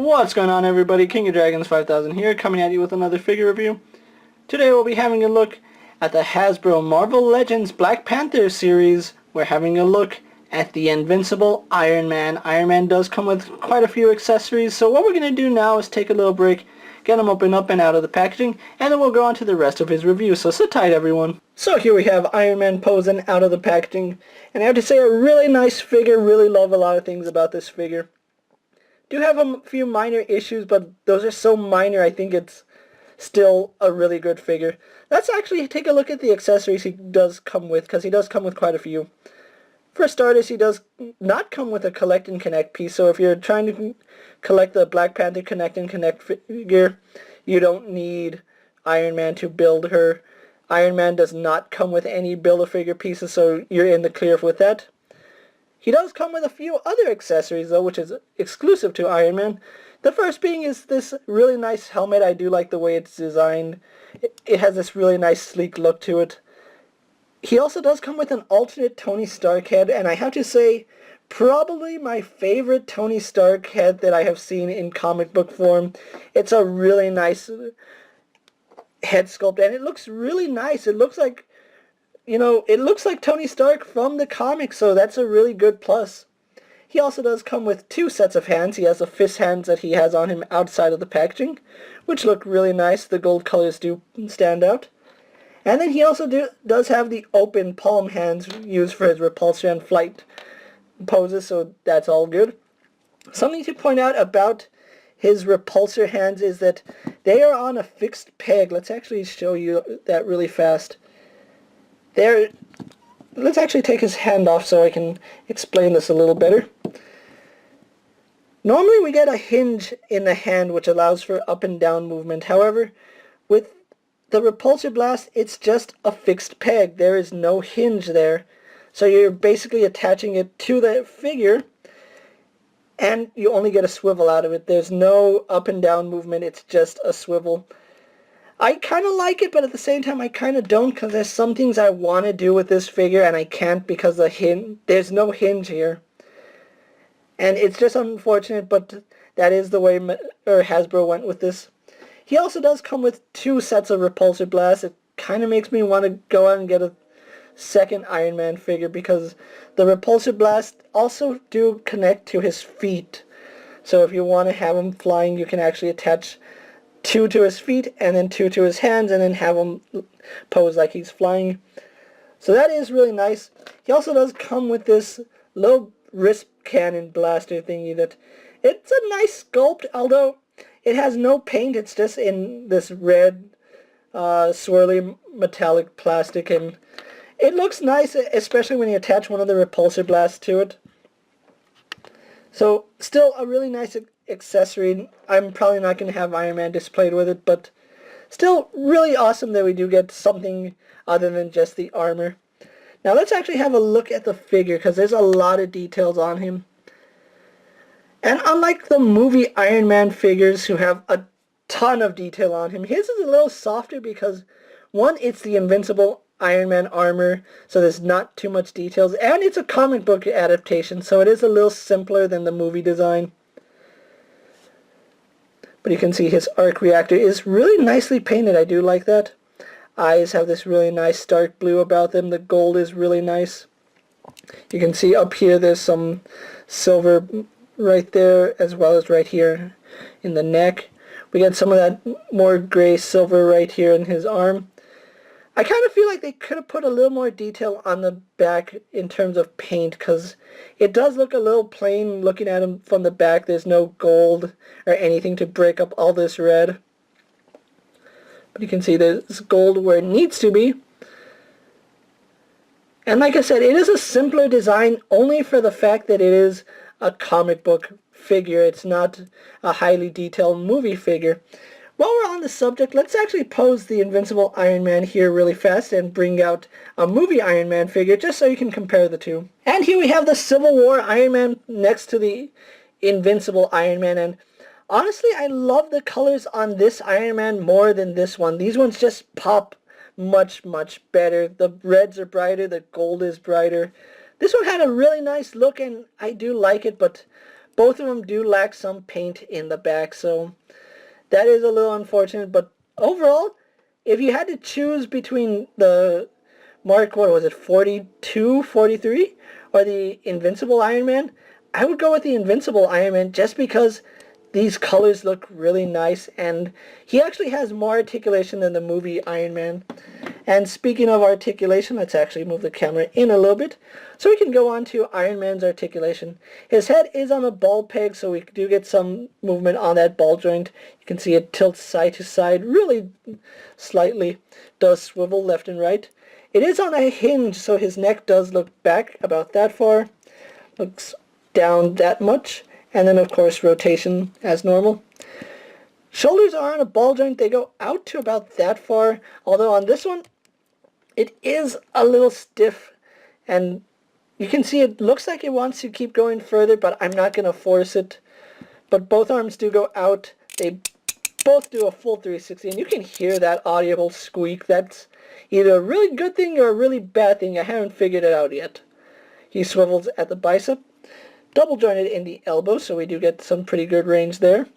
What's going on, everybody? KingofDragons 5000 here, coming at you with another figure review. Today we'll be having a look at the Hasbro Marvel Legends Black Panther series. We're having a look at the Invincible Iron Man. Iron Man does come with quite a few accessories, so what we're going to do now is take a little break, get him open up and out of the packaging, and then we'll go on to the rest of his review, so sit tight, everyone. So here we have Iron Man posing out of the packaging, and I have to say, a really nice figure. Really love a lot of things about this figure. Do have a few minor issues, but those are so minor I think it's still a really good figure. Let's actually take a look at the accessories he does come with, because he does come with quite a few. For starters, he does not come with a collect and connect piece, so if you're trying to collect the Black Panther Connect and Connect figure, you don't need Iron Man to build her. Iron Man does not come with any Build-A-Figure pieces, so you're in the clear with that. He does come with a few other accessories, though, which is exclusive to Iron Man. The first being is this really nice helmet. I do like the way it's designed. It has this really nice sleek look to it. He also does come with an alternate Tony Stark head, and I have to say, probably my favorite Tony Stark head that I have seen in comic book form. It's a really nice head sculpt, and it looks really nice. It looks like, you know, it looks like Tony Stark from the comics, so that's a really good plus. He also does come with two sets of hands. He has the fist hands that he has on him outside of the packaging, which look really nice. The gold colors do stand out. And then he also does have the open palm hands used for his repulsor and flight poses, so that's all good. Something to point out about his repulsor hands is that they are on a fixed peg. Let's actually show you that really fast. Let's actually take his hand off so I can explain this a little better. Normally we get a hinge in the hand which allows for up and down movement. However, with the repulsor blast, it's just a fixed peg. There is no hinge there. So you're basically attaching it to the figure, and you only get a swivel out of it. There's no up and down movement. It's just a swivel. I kind of like it, but at the same time I kind of don't, because there's some things I want to do with this figure and I can't because there's no hinge here. And it's just unfortunate, but that is the way Hasbro went with this. He also does come with two sets of repulsor blasts. It kind of makes me want to go out and get a second Iron Man figure, because the repulsor blasts also do connect to his feet. So if you want to have him flying, you can actually attach two to his feet and then two to his hands and then have him pose like he's flying. So that is really nice. He also does come with this little wrist cannon blaster thingy that it's a nice sculpt, although it has no paint. It's just in this red swirly metallic plastic, and it looks nice, especially when you attach one of the repulsor blasts to it. So still a really nice accessory. I'm probably not going to have Iron Man displayed with it, but still really awesome that we do get something other than just the armor. Now let's actually have a look at the figure, because there's a lot of details on him. And unlike the movie Iron Man figures who have a ton of detail on him, his is a little softer because, one, it's the Invincible Iron Man armor, so there's not too much details, and it's a comic book adaptation, so it is a little simpler than the movie design. But you can see his arc reactor is really nicely painted. I do like that. Eyes have this really nice dark blue about them. The gold is really nice. You can see up here there's some silver right there, as well as right here in the neck. We get some of that more gray silver right here in his arm. I kind of feel like they could have put a little more detail on the back in terms of paint, because it does look a little plain looking at him from the back. There's no gold or anything to break up all this red. But you can see there's gold where it needs to be. And like I said, it is a simpler design only for the fact that it is a comic book figure. It's not a highly detailed movie figure. While we're on the subject, let's actually pose the Invincible Iron Man here really fast and bring out a movie Iron Man figure just so you can compare the two. And here we have the Civil War Iron Man next to the Invincible Iron Man, and honestly I love the colors on this Iron Man more than this one. These ones just pop much better. The reds are brighter, the gold is brighter. This one had a really nice look and I do like it, but Both of them do lack some paint in the back, so that is a little unfortunate. But overall, if you had to choose between the Mark, what was it, 42, 43, or the Invincible Iron Man, I would go with the Invincible Iron Man just because these colors look really nice, and he actually has more articulation than the movie Iron Man. And speaking of articulation, let's actually move the camera in a little bit so we can go on to Iron Man's articulation. His head is on a ball peg, so we do get some movement on that ball joint. You can see it tilts side to side really slightly, does swivel left and right. It is on a hinge, so his neck does look back about that far, looks down that much, and then of course rotation as normal. Shoulders are on a ball joint, they go out to about that far, although on this one it is a little stiff, and you can see it looks like it wants to keep going further, but I'm not going to force it. But both arms do go out, they both do a full 360, and you can hear that audible squeak. That's either a really good thing or a really bad thing. I haven't figured it out yet. He swivels at the bicep, double jointed in the elbow, so we do get some pretty good range there.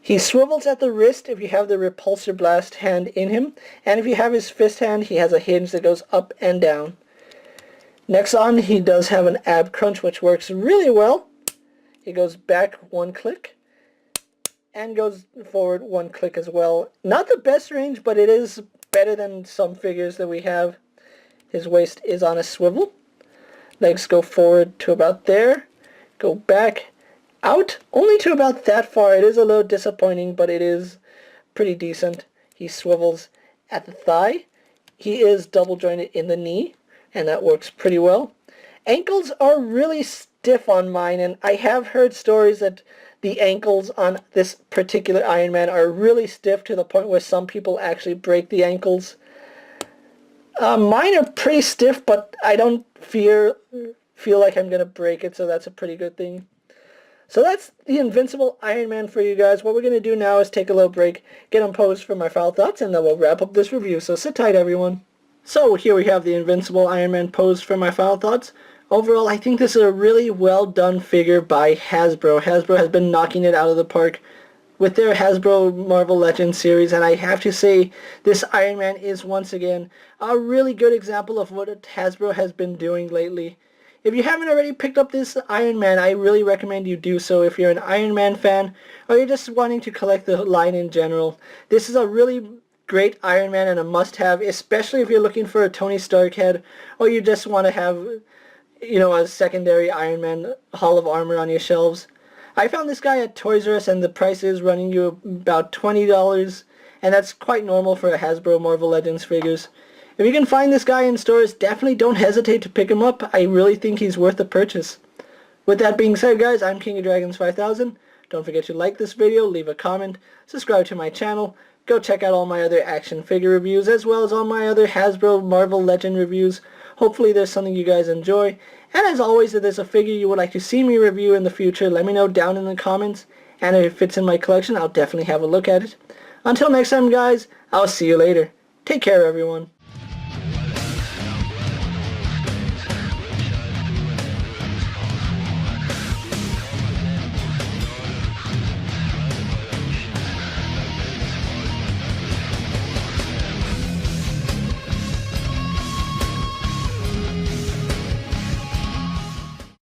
He swivels at the wrist if you have the repulsor blast hand in him, and if you have his fist hand, he has a hinge that goes up and down. Next on, he does have an ab crunch, which works really well. He goes back one click, and goes forward one click as well. Not the best range, but it is better than some figures that we have. His waist is on a swivel. Legs go forward to about there, go back, out, only to about that far. It is a little disappointing, but it is pretty decent. He swivels at the thigh. He is double jointed in the knee, and that works pretty well. Ankles are really stiff on mine, and I have heard stories that the ankles on this particular Iron Man are really stiff to the point where some people actually break the ankles. Mine are pretty stiff, but I don't feel like I'm going to break it, so that's a pretty good thing. So that's the Invincible Iron Man for you guys. What we're going to do now is take a little break, get on pose for my final thoughts, and then we'll wrap up this review. So sit tight, everyone. So here we have the Invincible Iron Man pose for my final thoughts. Overall, I think this is a really well done figure by Hasbro. Hasbro has been knocking it out of the park with their Hasbro Marvel Legends series, and I have to say this Iron Man is once again a really good example of what Hasbro has been doing lately. If you haven't already picked up this Iron Man, I really recommend you do so if you're an Iron Man fan or you're just wanting to collect the line in general. This is a really great Iron Man and a must-have, especially if you're looking for a Tony Stark head or you just want to have, you know, a secondary Iron Man Hall of Armor on your shelves. I found this guy at Toys R Us, and the price is running you about $20, and that's quite normal for a Hasbro Marvel Legends figures. If you can find this guy in stores, definitely don't hesitate to pick him up. I really think he's worth the purchase. With that being said, guys, I'm KingofDragons 5000. Don't forget to like this video, leave a comment, subscribe to my channel, go check out all my other action figure reviews, as well as all my other Hasbro Marvel Legend reviews. Hopefully there's something you guys enjoy. And as always, if there's a figure you would like to see me review in the future, let me know down in the comments. And if it fits in my collection, I'll definitely have a look at it. Until next time, guys, I'll see you later. Take care, everyone.